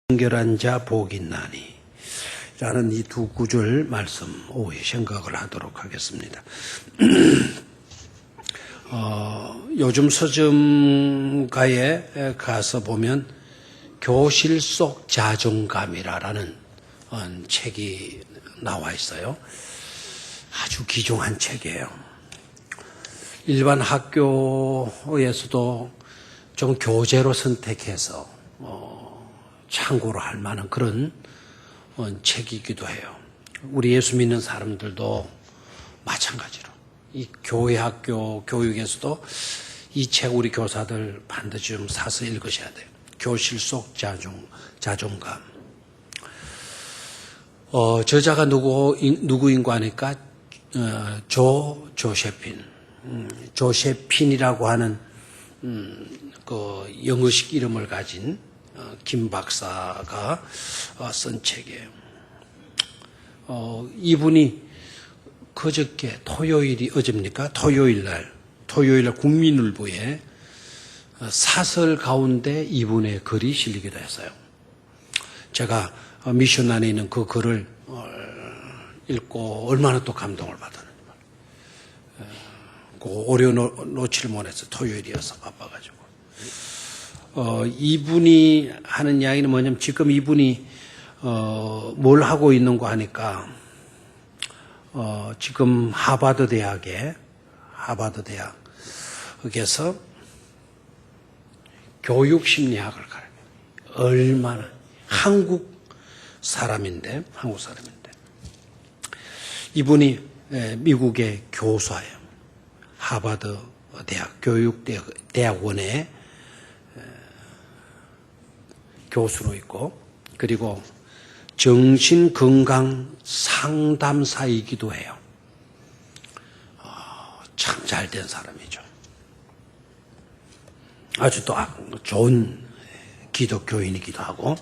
정결한 자 복이 있나니 라는 이 두 구절 말씀 오후에 생각을 하도록 하겠습니다. 요즘 서점가에 가서 보면 교실 속 자존감이라는 책이 나와 있어요. 아주 귀중한 책이에요. 일반 학교에서도 좀 교재로 선택해서 참고로 할 만한 그런 책이기도 해요. 우리 예수 믿는 사람들도 마찬가지로 이 교회 학교 교육에서도 이 책 우리 교사들 반드시 좀 사서 읽으셔야 돼요. 교실 속 자존감. 저자가 누구인가 하니까 조세핀이라고 하는 그 영어식 이름을 가진 김 박사가 쓴 책이에요. 이분이 그저께 어제입니까? 토요일날 국민일보에 사설 가운데 이분의 글이 실리기도 했어요. 제가 미션 안에 있는 그 글을 읽고 얼마나 또 감동을 받았는지. 오려 놓지를 못해서 토요일이어서 바빠가지고. 이분이 하는 이야기는 뭐냐면 지금 이분이 뭘 하고 있는 거 하니까 지금 하버드 대학에서 교육 심리학을 가르쳐요. 얼마나 한국 사람인데 이분이 미국의 교수예요. 하버드 대학 교육대학원에 교수로 있고, 그리고 정신건강 상담사이기도 해요. 참 잘된 사람이죠. 아주 또 좋은 기독교인이기도 하고,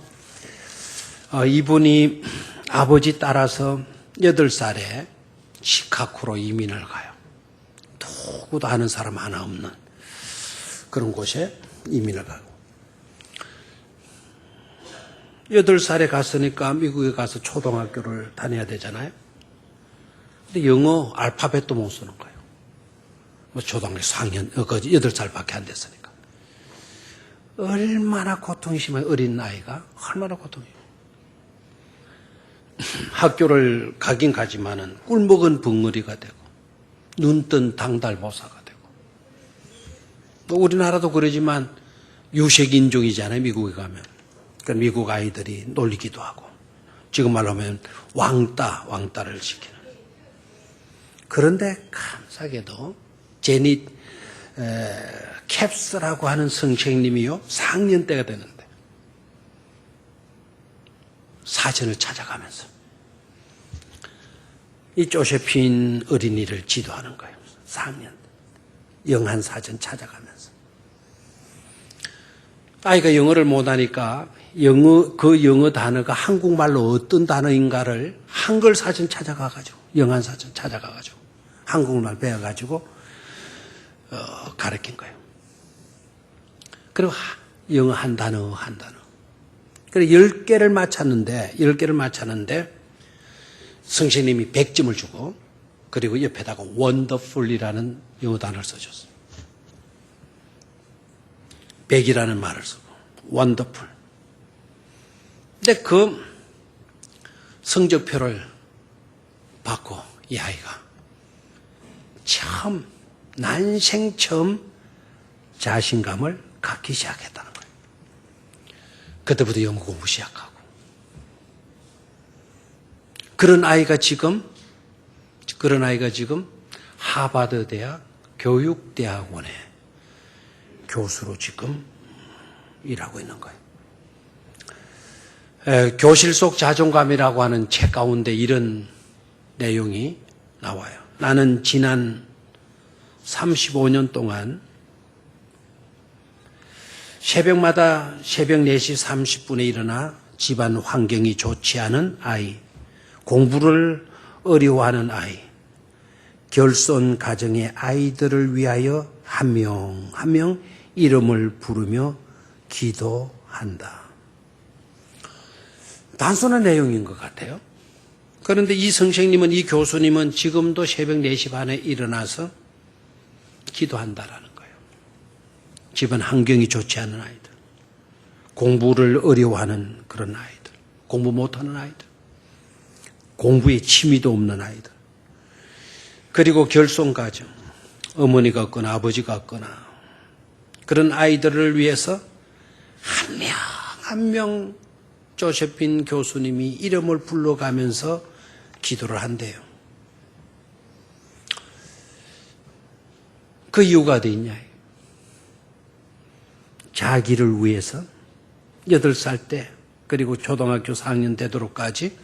이분이 아버지 따라서 8살에 시카고로 이민을 가요. 누구도 아는 사람 하나 없는 그런 곳에 이민을 가고, 8살에 갔으니까 미국에 가서 초등학교를 다녀야 되잖아요. 근데 영어 알파벳도 못 쓰는 거예요. 초등학교 4학년, 8살밖에 안 됐으니까. 얼마나 고통이 심해요. 어린 나이가. 얼마나 고통이에요. 학교를 가긴 가지만은 꿀먹은 벙어리가 되고, 눈뜬 당달보사가 되고. 우리나라도 그러지만 유색인종이잖아요. 미국에 가면. 그러니까 미국 아이들이 놀리기도 하고, 지금 말로 하면 왕따를 시키는. 그런데 감사하게도 제닛 캡스라고 하는 선생님이요, 4학년 때가 되는데 사전을 찾아가면서 이 조세핀 어린이를 지도하는 거예요. 4학년 영한 사전 찾아가면서. 아이가 영어를 못하니까 그 영어 단어가 한국말로 어떤 단어인가를 한글 사전 찾아가가지고, 영한 사전 찾아가가지고, 한국말 배워가지고, 가르친 거예요. 그리고 영어 한 단어. 그래서 10개를 맞췄는데, 선생님이 100점을 주고, 그리고 옆에다가 wonderful이라는 영어 단어를 써줬어요. 100이라는 말을 쓰고, wonderful. 근데 그 성적표를 받고 이 아이가 난생 처음 자신감을 갖기 시작했다는 거예요. 그때부터 영어 공부 시작하고. 그런 아이가 지금 하버드 대학 교육대학원에 교수로 지금 일하고 있는 거예요. 교실 속 자존감이라고 하는 책 가운데 이런 내용이 나와요. 나는 지난 35년 동안 새벽마다 새벽 4시 30분에 일어나 집안 환경이 좋지 않은 아이, 공부를 어려워하는 아이, 결손 가정의 아이들을 위하여 한 명 한 명 이름을 부르며 기도한다. 단순한 내용인 것 같아요. 그런데 이 선생님은, 이 교수님은 지금도 새벽 4시 반에 일어나서 기도한다라는 거예요. 집안 환경이 좋지 않은 아이들, 공부를 어려워하는 그런 아이들, 공부 못하는 아이들, 공부에 취미도 없는 아이들, 그리고 결손가정, 어머니가 없거나 아버지가 없거나 그런 아이들을 위해서 한 명 한 명 조세핀 교수님이 이름을 불러가면서 기도를 한대요. 그 이유가 어디 있냐? 자기를 위해서 8살 때 그리고 초등학교 4학년 되도록까지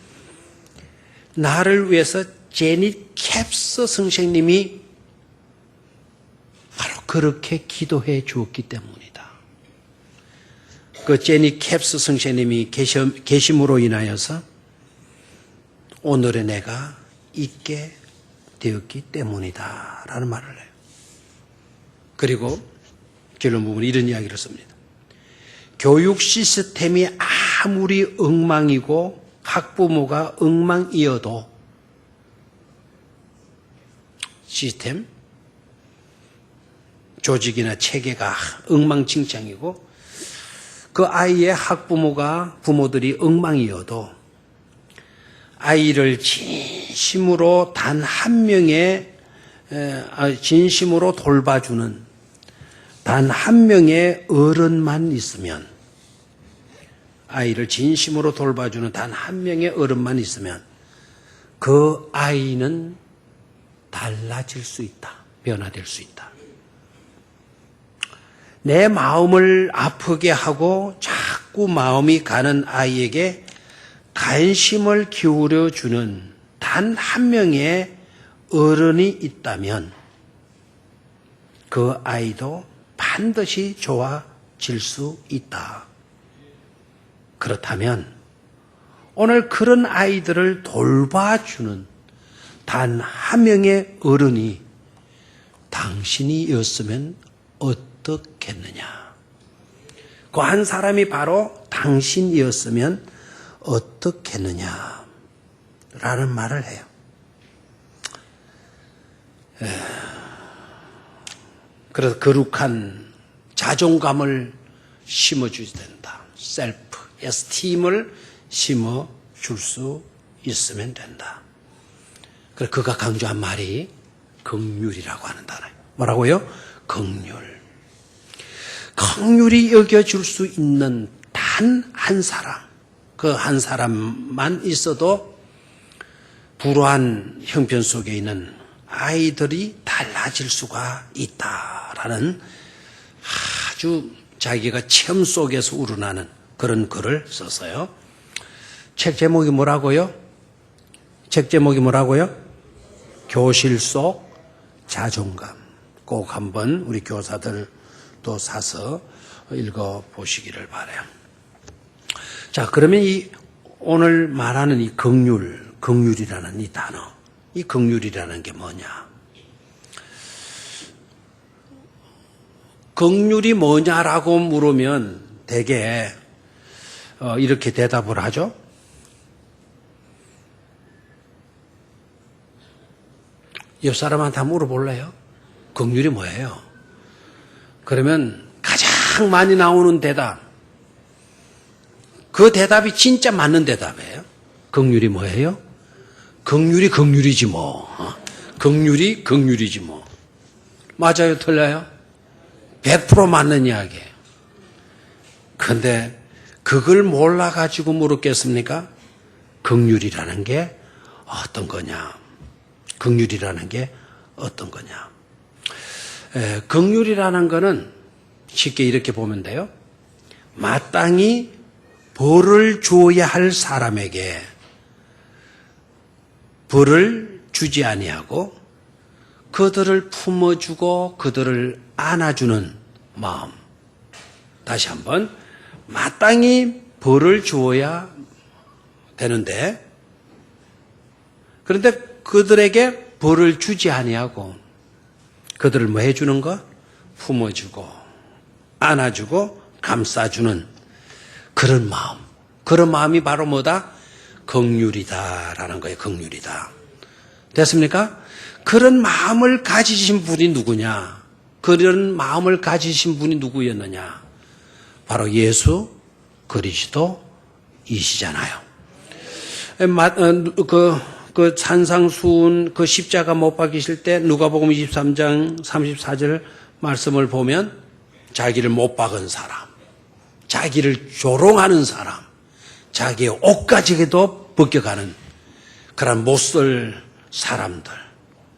나를 위해서 제닛 캡스 선생님이 바로 그렇게 기도해 주었기 때문이다. 그 제닛 캡스 선생님이 계심으로 인하여서 오늘의 내가 있게 되었기 때문이다 라는 말을 해요. 그리고 결론 부분은 이런 이야기를 씁니다. 교육 시스템이 아무리 엉망이고 학부모가 엉망이어도 시스템, 조직이나 체계가 엉망진창이고 그 아이의 학부모가 부모들이 엉망이어도 아이를 진심으로 단 한 명의 진심으로 돌봐주는 단 한 명의 어른만 있으면, 아이를 진심으로 돌봐주는 단 한 명의 어른만 있으면 그 아이는 달라질 수 있다. 변화될 수 있다. 내 마음을 아프게 하고 자꾸 마음이 가는 아이에게 관심을 기울여주는 단 한 명의 어른이 있다면 그 아이도 반드시 좋아질 수 있다. 그렇다면 오늘 그런 아이들을 돌봐주는 단 한 명의 어른이 당신이었으면 어떻겠느냐. 그 한 사람이 바로 당신이었으면 어떻겠느냐 라는 말을 해요. 그래서 거룩한 자존감을 심어줘야 된다. 셀프 에스팀을 심어줄 수 있으면 된다. 그래서 그가 강조한 말이 긍휼이라고 하는 단어예요. 뭐라고요? 긍휼. 긍휼이 여겨줄 수 있는 단 한 사람, 그 한 사람만 있어도 불우한 형편 속에 있는 아이들이 달라질 수가 있다라는 아주 자기가 체험 속에서 우러나는 그런 글을 썼어요. 책 제목이 뭐라고요? 책 제목이 뭐라고요? 교실 속 자존감. 꼭 한번 우리 교사들도 사서 읽어보시기를 바라요. 자, 그러면 오늘 말하는 이 긍휼이라는 이 단어, 이 긍휼이라는 게 뭐냐? 긍휼이 뭐냐라고 물으면 대개 이렇게 대답을 하죠. 옆 사람한테 한번 물어볼래요? 긍휼이 뭐예요? 그러면 가장 많이 나오는 대답, 그 대답이 진짜 맞는 대답이에요. 긍휼이 뭐예요? 긍휼이 긍휼이지 뭐. 긍휼이 긍휼이지 뭐. 맞아요? 틀려요? 100% 맞는 이야기예요. 그런데 그걸 몰라가지고 물었겠습니까? 긍휼이라는 게 어떤 거냐? 긍휼이라는 게 어떤 거냐? 긍휼이라는 거는 쉽게 이렇게 보면 돼요. 마땅히 벌을 줘야 할 사람에게 벌을 주지 아니하고 그들을 품어주고 그들을 안아주는 마음. 다시 한번, 마땅히 벌을 주어야 되는데 그런데 그들에게 벌을 주지 아니하고 그들을 뭐 해주는 거? 품어주고 안아주고 감싸주는 그런 마음, 그런 마음이 바로 뭐다? 긍휼이다라는 거예요. 긍휼이다. 됐습니까? 그런 마음을 가지신 분이 누구냐? 그런 마음을 가지신 분이 누구였느냐? 바로 예수 그리스도이시잖아요. 그 산상수훈 그 십자가 못 박이실 때 누가복음 23장 34절 말씀을 보면 자기를 못 박은 사람, 자기를 조롱하는 사람, 자기의 옷가지에도 벗겨가는 그런 못쓸 사람들,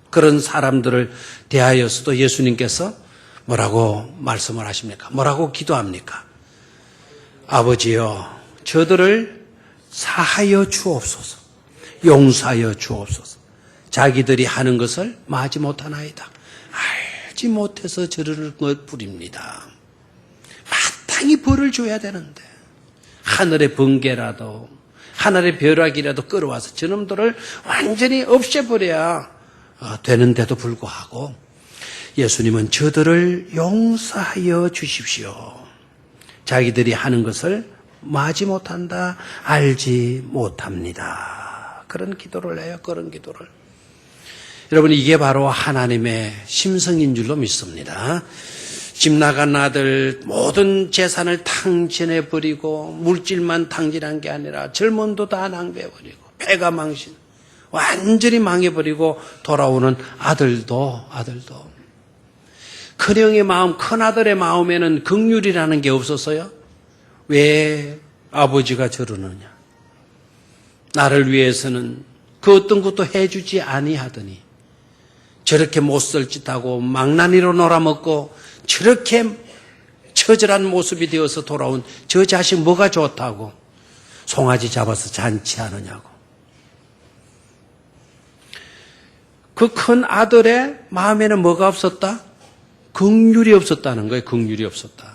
그런 사람들을 대하여서도 예수님께서 뭐라고 말씀을 하십니까? 뭐라고 기도합니까? 아버지여, 저들을 사하여 주옵소서, 용서하여 주옵소서. 자기들이 하는 것을 마지 못하나이다. 알지 못해서 저러는 것 뿐입니다. 마땅히 벌을 줘야 되는데 하늘의 번개라도 하늘의 벼락이라도 끌어와서 저놈들을 완전히 없애버려야 되는데도 불구하고 예수님은 저들을 용서하여 주십시오. 자기들이 하는 것을 마지 못한다, 알지 못합니다. 그런 기도를 해요. 그런 기도를. 여러분, 이게 바로 하나님의 심성인 줄로 믿습니다. 집 나간 아들 모든 재산을 탕진해버리고 물질만 탕진한 게 아니라 젊은도 다 낭비해버리고 배가 망신 완전히 망해버리고 돌아오는 아들도 큰형의 마음, 큰아들의 마음에는 긍휼이라는 게 없었어요. 왜 아버지가 저러느냐? 나를 위해서는 그 어떤 것도 해주지 아니하더니 저렇게 못쓸 짓하고 망나니로 놀아먹고 저렇게 처절한 모습이 되어서 돌아온 저 자식 뭐가 좋다고 송아지 잡아서 잔치하느냐고. 그 큰 아들의 마음에는 뭐가 없었다? 긍휼이 없었다는 거예요. 긍휼이 없었다.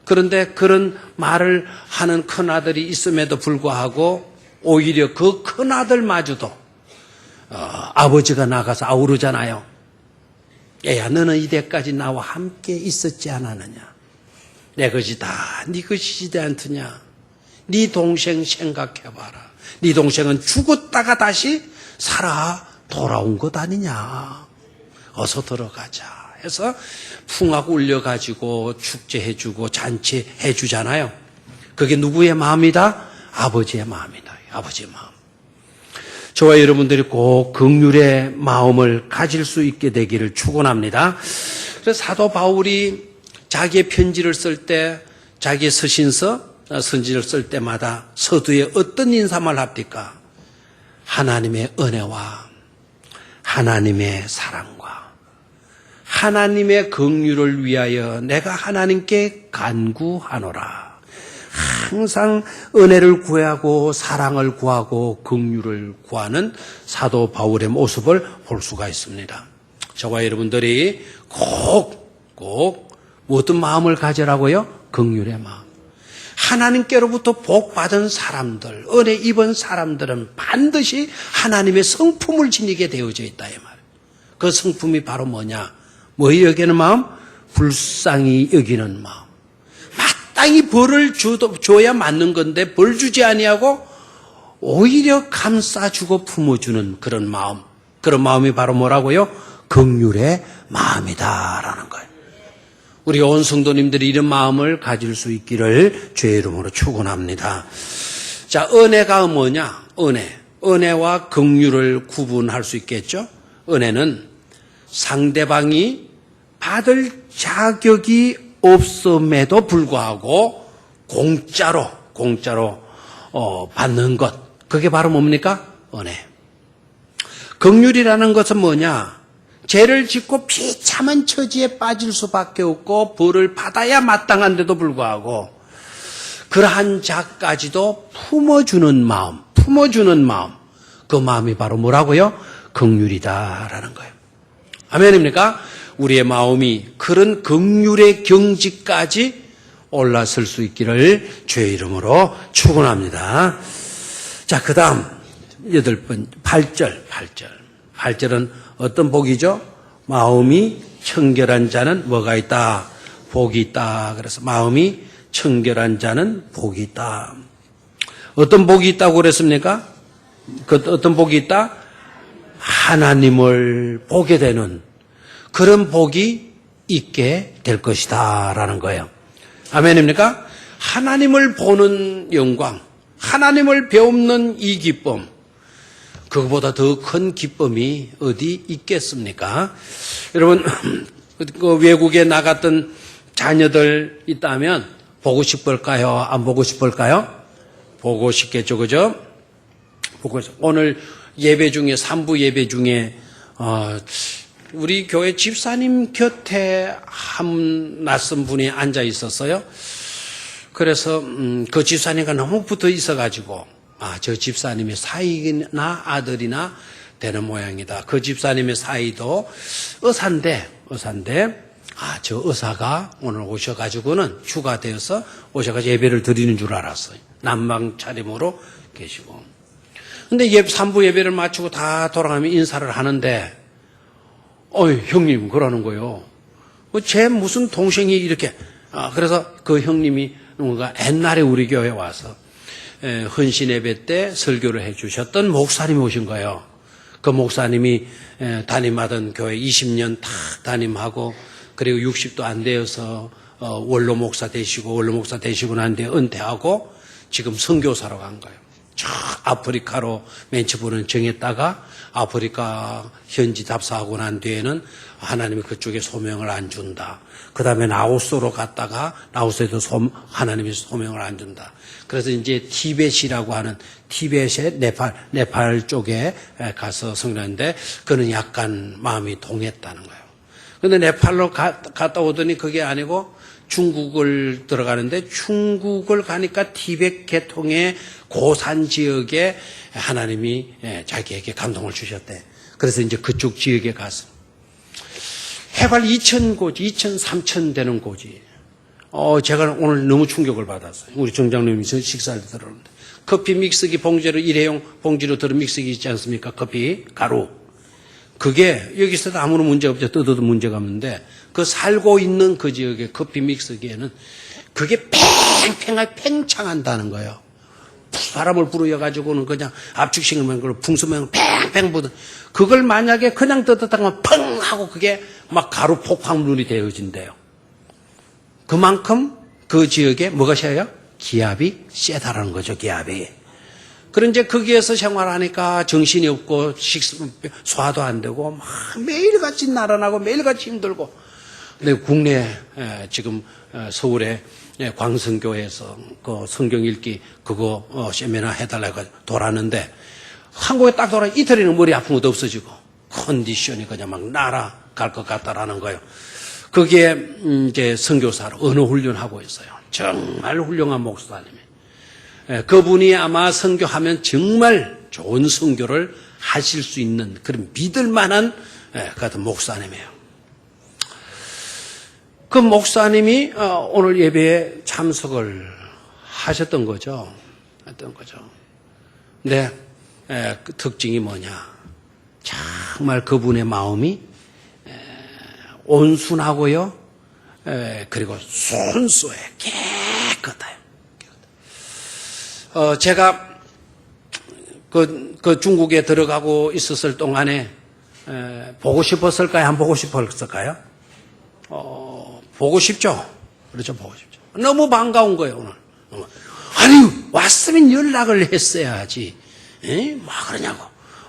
그런데 그런 말을 하는 큰 아들이 있음에도 불구하고 오히려 그 큰 아들마저도 아버지가 나가서 아우르잖아요. 얘야, 너는 이때까지 나와 함께 있었지 않았느냐? 내 것이 다 네 것이지 않느냐? 네 동생 생각해봐라. 네 동생은 죽었다가 다시 살아 돌아온 것 아니냐? 어서 들어가자 해서 풍악 울려가지고 축제해주고 잔치해주잖아요. 그게 누구의 마음이다? 아버지의 마음이다. 아버지의 마음. 저와 여러분들이 꼭 긍휼의 마음을 가질 수 있게 되기를 축원합니다. 그래서 사도 바울이 자기의 편지를 쓸 때, 자기의 선지를 쓸 때마다 서두에 어떤 인사말 합니까? 하나님의 은혜와 하나님의 사랑과 하나님의 긍휼을 위하여 내가 하나님께 간구하노라. 항상 은혜를 구하고 사랑을 구하고 긍휼을 구하는 사도 바울의 모습을 볼 수가 있습니다. 저와 여러분들이 꼭 어떤 마음을 가지라고요? 긍휼의 마음. 하나님께로부터 복 받은 사람들, 은혜 입은 사람들은 반드시 하나님의 성품을 지니게 되어져 있다 이 말. 그 성품이 바로 뭐냐? 뭐 여기는 마음? 불쌍히 여기는 마음. 마땅히 벌을 줘야 맞는 건데 벌 주지 아니하고 오히려 감싸주고 품어주는 그런 마음. 그런 마음이 바로 뭐라고요? 긍휼의 마음이다라는 거예요. 우리 온 성도님들이 이런 마음을 가질 수 있기를 주의 이름으로 축원합니다. 자, 은혜가 뭐냐? 은혜와 긍휼을 구분할 수 있겠죠? 은혜는 상대방이 받을 자격이 없음에도 불구하고 공짜로 받는 것. 그게 바로 뭡니까? 은혜. 긍휼이라는 것은 뭐냐? 죄를 짓고 비참한 처지에 빠질 수밖에 없고 벌을 받아야 마땅한데도 불구하고 그러한 자까지도 품어주는 마음. 그 마음이 바로 뭐라고요? 긍휼이다라는 거예요. 아멘입니까? 우리의 마음이 그런 긍휼의 경지까지 올라설 수 있기를 주의 이름으로 축원합니다. 자, 그 다음 8절. 8절은 어떤 복이죠? 마음이 청결한 자는 뭐가 있다? 복이 있다. 그래서 마음이 청결한 자는 복이 있다. 어떤 복이 있다고 그랬습니까? 그 어떤 복이 있다? 하나님을 보게 되는 그런 복이 있게 될 것이다 라는 거예요. 아멘입니까? 하나님을 보는 영광, 하나님을 배우는 이 기쁨, 그거보다 더 큰 기쁨이 어디 있겠습니까? 여러분, 그 외국에 나갔던 자녀들 있다면 보고 싶을까요? 안 보고 싶을까요? 보고 싶겠죠, 그죠? 보고 싶. 오늘 예배 중에 3부 예배 중에 우리 교회 집사님 곁에 한 낯선 분이 앉아 있었어요. 그래서 그 집사님과 너무 붙어 있어가지고 저 집사님의 사이나 아들이나 되는 모양이다. 그 집사님의 사이도 의사인데 저 의사가 오늘 오셔가지고는 휴가되어서 오셔가지고 예배를 드리는 줄 알았어요. 난방 차림으로 계시고. 근데 3부 예배를 마치고 다 돌아가면 인사를 하는데, 형님, 그러는 거예요. 제 무슨 동생이 이렇게, 그래서 그 형님이 누군가 옛날에 우리 교회에 와서 헌신 예배 때 설교를 해 주셨던 목사님이 오신 거예요. 그 목사님이 담임하던 교회 20년 다 담임하고, 그리고 60도 안 되어서 원로 목사 되시고 난 뒤에 은퇴하고 지금 선교사로 간 거예요. 저 아프리카로 맨 처음에는 정했다가 아프리카 현지 답사하고 난 뒤에는 하나님이 그쪽에 소명을 안 준다. 그 다음에 라오스로 갔다가 라오스에도 하나님이 소명을 안 준다. 그래서 이제 티벳이라고 하는 티벳의 네팔 쪽에 가서 성령인데 그는 약간 마음이 동했다는 거예요. 근데 네팔로 갔다 오더니 그게 아니고 중국을 들어가는데 중국을 가니까 티벳 계통의 고산 지역에 하나님이 자기에게 감동을 주셨대. 그래서 이제 그쪽 지역에 가서 해발 2,000고지, 2,000, 3,000 되는 고지. 제가 오늘 너무 충격을 받았어요. 우리 정장님이 식사를 들었는데 커피 믹스기 봉지로 일회용 봉지로 들은 믹스기 있지 않습니까? 커피 가루. 그게 여기서도 아무런 문제 없죠. 뜯어도 문제가 없는데 그 살고 있는 그 지역의 커피 믹스기에는 그게 팽팽하게 팽창한다는 거예요. 바람을 불어여가지고는 그냥 압축식으면 그걸 풍수면 팽팽 부든 그걸 만약에 그냥 뜯었다면 펑 하고 그게 막 가루 폭발물이 되어진대요. 그만큼 그 지역에 뭐가 세요? 기압이 세다라는 거죠. 기압이. 그런데 거기에서 생활하니까 정신이 없고 소화도 안 되고 막 매일같이 나른하고 매일같이 힘들고. 근데 국내 지금 서울에 광성교회에서 그 성경 읽기 그거 세미나 해달라고 돌았는데 한국에 딱 돌아 이틀에는 머리 아픈 것도 없어지고 컨디션이 그냥 막 날아갈 것 같다라는 거예요. 거기에 이제 선교사로 언어 훈련하고 있어요. 정말 훌륭한 목사님이. 그분이 아마 선교하면 정말 좋은 선교를 하실 수 있는 그런 믿을 만한 같은 목사님이에요. 그 목사님이 오늘 예배에 참석을 하셨던 거죠. 근데 그 특징이 뭐냐? 정말 그분의 마음이 온순하고요. 그리고 순수해 깨끗해요. 제가 그 중국에 들어가고 있었을 동안에 보고 싶었을까요? 안 보고 싶었을까요? 보고 싶죠. 그렇죠, 보고 싶죠. 너무 반가운 거예요 오늘. 아니 왔으면 연락을 했어야지. 막 그러냐고.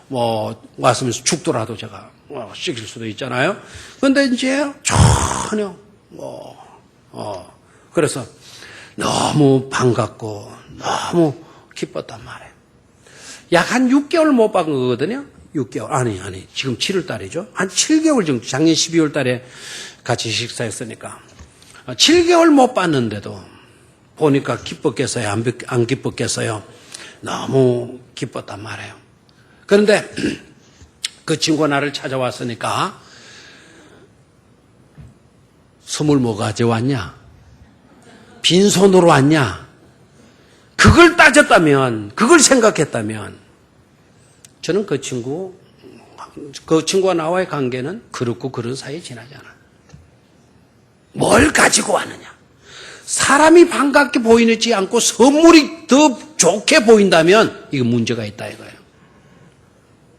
뭐 왔으면 죽더라도 제가 시킬 수도 있잖아요. 그런데 이제 전혀 그래서 너무 반갑고 너무 기뻤단 말이에요. 약 한 6개월 못 본 거거든요. 6개월 아니 지금 7월 달이죠. 한 7개월 정도 작년 12월 달에 같이 식사했으니까 7개월 못 봤는데도 보니까 기뻤겠어요? 안 기뻤겠어요? 너무 기뻤단 말이에요. 그런데 그 친구가 나를 찾아왔으니까 선물 뭐 가져왔냐? 빈손으로 왔냐? 그걸 따졌다면, 그걸 생각했다면 저는 그 친구와 나와의 관계는 그렇고 그런 사이에 지나지 않아. 뭘 가지고 왔느냐? 사람이 반갑게 보이지 않고 선물이 더 좋게 보인다면 이거 문제가 있다 이거예요.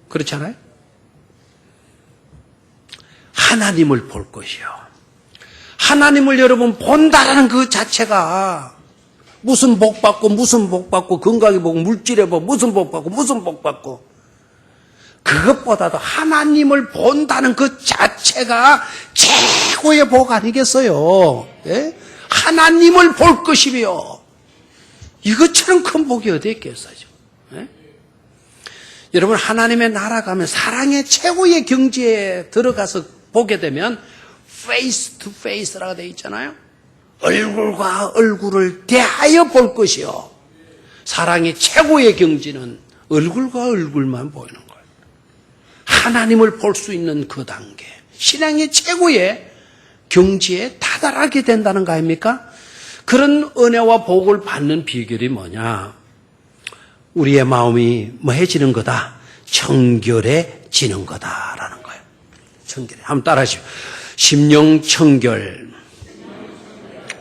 그렇지 않아요? 하나님을 볼 것이요. 하나님을 여러분 본다라는 그 자체가 무슨 복 받고 무슨 복 받고 건강에 복, 물질에 복, 무슨 복 받고 무슨 복 받고 그것보다도 하나님을 본다는 그 자체가 최고의 복 아니겠어요? 예? 하나님을 볼 것이며 이것처럼 큰 복이 어디 있겠어요? 예? 여러분 하나님의 나라 가면 사랑의 최고의 경지에 들어가서 보게 되면 face to face라고 되어 있잖아요. 얼굴과 얼굴을 대하여 볼 것이요. 사랑의 최고의 경지는 얼굴과 얼굴만 보이는 거예요. 하나님을 볼 수 있는 그 단계, 신앙의 최고의 경지에 다다르게 된다는 거 아닙니까? 그런 은혜와 복을 받는 비결이 뭐냐? 우리의 마음이 뭐해지는 거다? 청결해지는 거다라는 거예요. 청결해. 한번 따라하시죠. 심령 청결,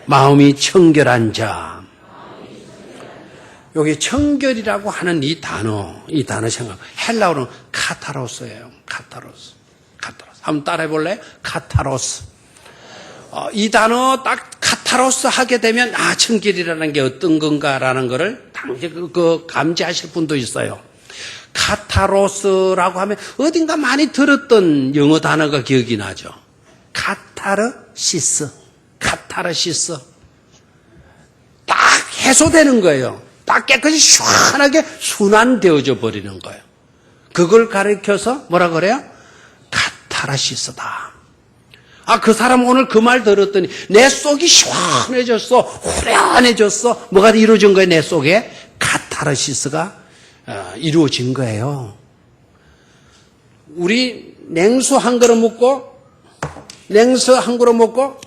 마음이 청결한 자. 여기 청결이라고 하는 이 단어 생각. 헬라어는 카타로스예요. 카타로스. 한번 따라해 볼래요? 카타로스. 이 단어 딱 카타로스 하게 되면 청결이라는 게 어떤 건가라는 거를 당시 감지하실 분도 있어요. 카타로스라고 하면 어딘가 많이 들었던 영어 단어가 기억이 나죠. 카타르시스. 딱 해소되는 거예요. 딱 깨끗이 시원하게 순환되어져 버리는 거예요. 그걸 가리켜서 뭐라 그래요? 카타르시스다. 그 사람 오늘 그 말 들었더니 내 속이 시원해졌어. 후련해졌어. 뭐가 이루어진 거예요? 내 속에 카타르시스가 이루어진 거예요. 우리 냉수 한 그릇 먹고 냉수 한 그릇 먹고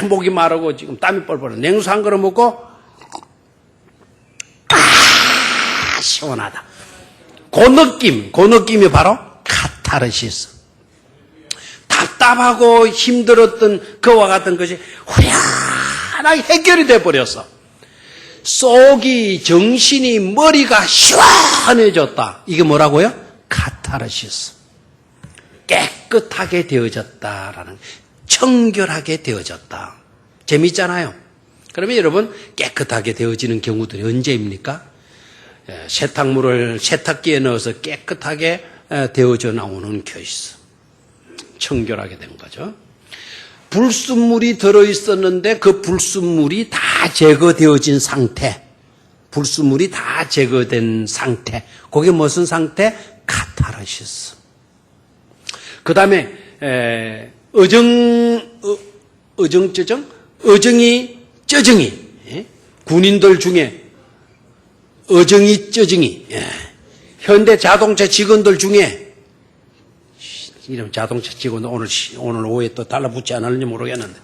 목이 마르고 지금 땀이 뻘뻘. 냉수 한 그릇 먹고 시원하다. 그 느낌이 바로 카타르시스. 답답하고 힘들었던 그와 같은 것이 후련하게 해결이 돼버렸어. 속이, 정신이, 머리가 시원해졌다. 이게 뭐라고요? 카타르시스. 깨끗하게 되어졌다라는, 청결하게 되어졌다. 재미있잖아요. 그러면 여러분 깨끗하게 되어지는 경우들이 언제입니까? 세탁물을 세탁기에 넣어서 깨끗하게 되어져 나오는 케이스. 청결하게 된 거죠. 불순물이 들어있었는데 그 불순물이 다 제거되어진 상태. 불순물이 다 제거된 상태. 그게 무슨 상태? 카타르시스. 그 다음에 어정이 쩌정이. 군인들 중에 어정이 쩌정이. 현대 자동차 직원들 중에 이름 자동차 직원 오늘 오후에 또 달라붙지 않았는지 모르겠는데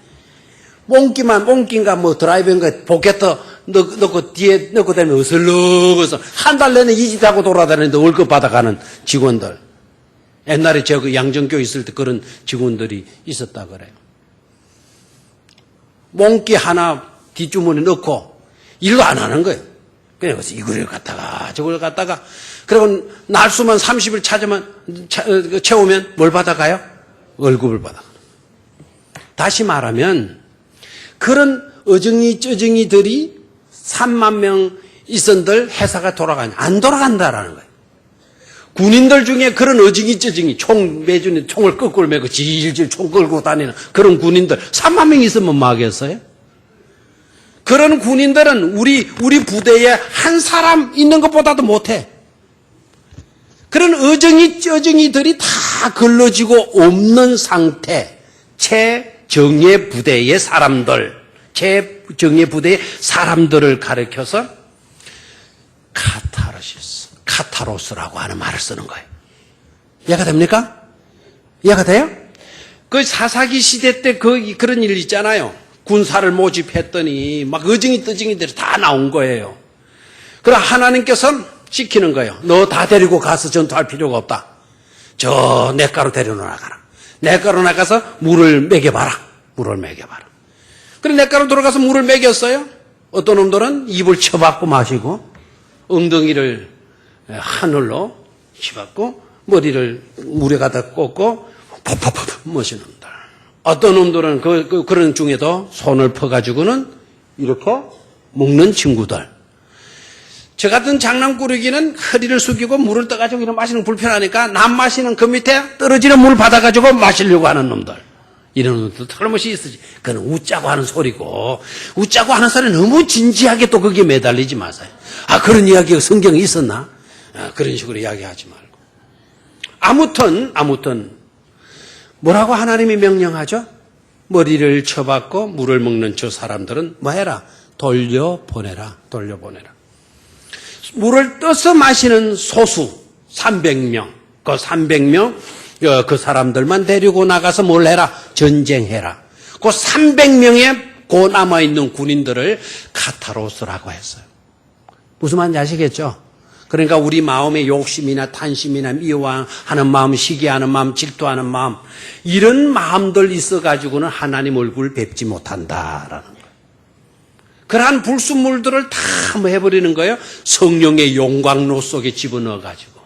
몽kin가 뭐 드라이버인가 포켓터 넣고 뒤에 넣고 다니면 어슬렁어슬 한 달 내내 이 짓 하고 돌아다니는데 월급 받아가는 직원들. 옛날에 제가 양정교 있을 때 그런 직원들이 있었다 그래요. 몽키 하나 뒷주머니 넣고 일도 안 하는 거예요. 그래서 이걸 갖다가 저걸 갖다가 그리고 날수만 30일 채우면 뭘 받아가요? 월급을 받아가요. 다시 말하면 그런 어정이 쩌정이들이 3만 명 있었는들 회사가 안 돌아간다라는 거예요. 군인들 중에 그런 어정이 쩌정이 매주에 총을 거꾸로 메고 질질 총 끌고 다니는 그런 군인들 3만 명 있으면 뭐 하겠어요? 그런 군인들은 우리 부대에 한 사람 있는 것보다도 못해. 그런 어정이 쩌정이들이 다 걸러지고 없는 상태. 최정예 부대의 사람들, 최정예 부대의 사람들을 가리켜서 카타로스라고 하는 말을 쓰는 거예요. 이해가 됩니까? 이해가 돼요? 그 사사기 시대 때 그런 일 있잖아요. 군사를 모집했더니 막 어정이 떠정이들이 다 나온 거예요. 그럼 하나님께서는 시키는 거예요. 너 다 데리고 가서 전투할 필요가 없다. 저 냇가로 데려나가라. 냇가로 나가서 물을 먹여봐라. 물을 먹여봐라. 그래 냇가로 들어가서 물을 먹였어요. 어떤 놈들은 입을 쳐박고 마시고 엉덩이를 하늘로 치박고 머리를 물에 갖다 꽂고 퍽퍽퍽 마시는 놈들. 어떤 놈들은 그런 중에도 손을 퍼가지고는 이렇게 먹는 친구들. 저 같은 장난꾸러기는 허리를 숙이고 물을 떠가지고 이런 마시는 거 불편하니까 남 마시는 그 밑에 떨어지는 물 받아가지고 마시려고 하는 놈들. 이런 놈들도 틀림없이 있으지. 그건 웃자고 하는 소리고, 웃자고 하는 소리 너무 진지하게 또 거기에 매달리지 마세요. 아, 그런 이야기가 성경에 있었나? 그런 식으로 이야기하지 말고. 아무튼 뭐라고 하나님이 명령하죠? 머리를 쳐박고 물을 먹는 저 사람들은 뭐 해라? 돌려보내라. 물을 떠서 마시는 소수 300명, 그 300명 그 사람들만 데리고 나가서 뭘 해라? 전쟁해라. 그 300명의 고 남아있는 군인들을 카타로스라고 했어요. 무슨 말인지 아시겠죠? 그러니까 우리 마음의 욕심이나 탄심이나 미워하는 마음, 시기하는 마음, 질투하는 마음, 이런 마음들 있어가지고는 하나님 얼굴 뵙지 못한다라는 거예요. 그러한 불순물들을 다 뭐 해버리는 거예요. 성령의 용광로 속에 집어넣어가지고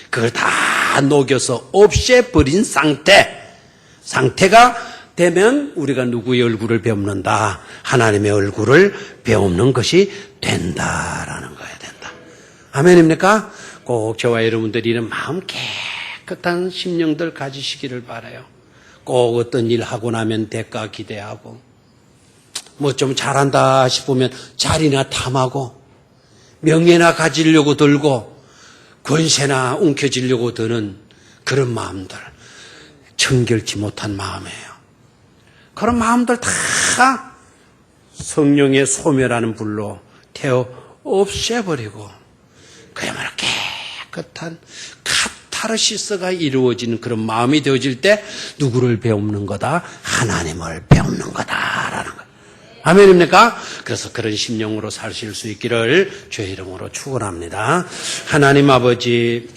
그걸 다 녹여서 없애버린 상태가 되면 우리가 누구의 얼굴을 배우는다? 하나님의 얼굴을 배우는 것이 된다라는 거예요. 된다. 아멘입니까? 꼭 저와 여러분들이 이런 마음 깨끗한 심령들 가지시기를 바라요. 꼭 어떤 일 하고 나면 대가 기대하고 뭐 좀 잘한다 싶으면 자리나 탐하고 명예나 가지려고 들고 권세나 움켜쥐려고 드는 그런 마음들, 청결치 못한 마음이에요. 그런 마음들 다 성령의 소멸하는 불로 태워 없애버리고 그야말로 깨끗한 카타르시스가 이루어지는 그런 마음이 되어질 때 누구를 배우는 거다? 하나님을 배우는 거다라는 거예요. 아멘입니까? 그래서 그런 심령으로 사실 수 있기를 주의 이름으로 축원합니다. 하나님 아버지,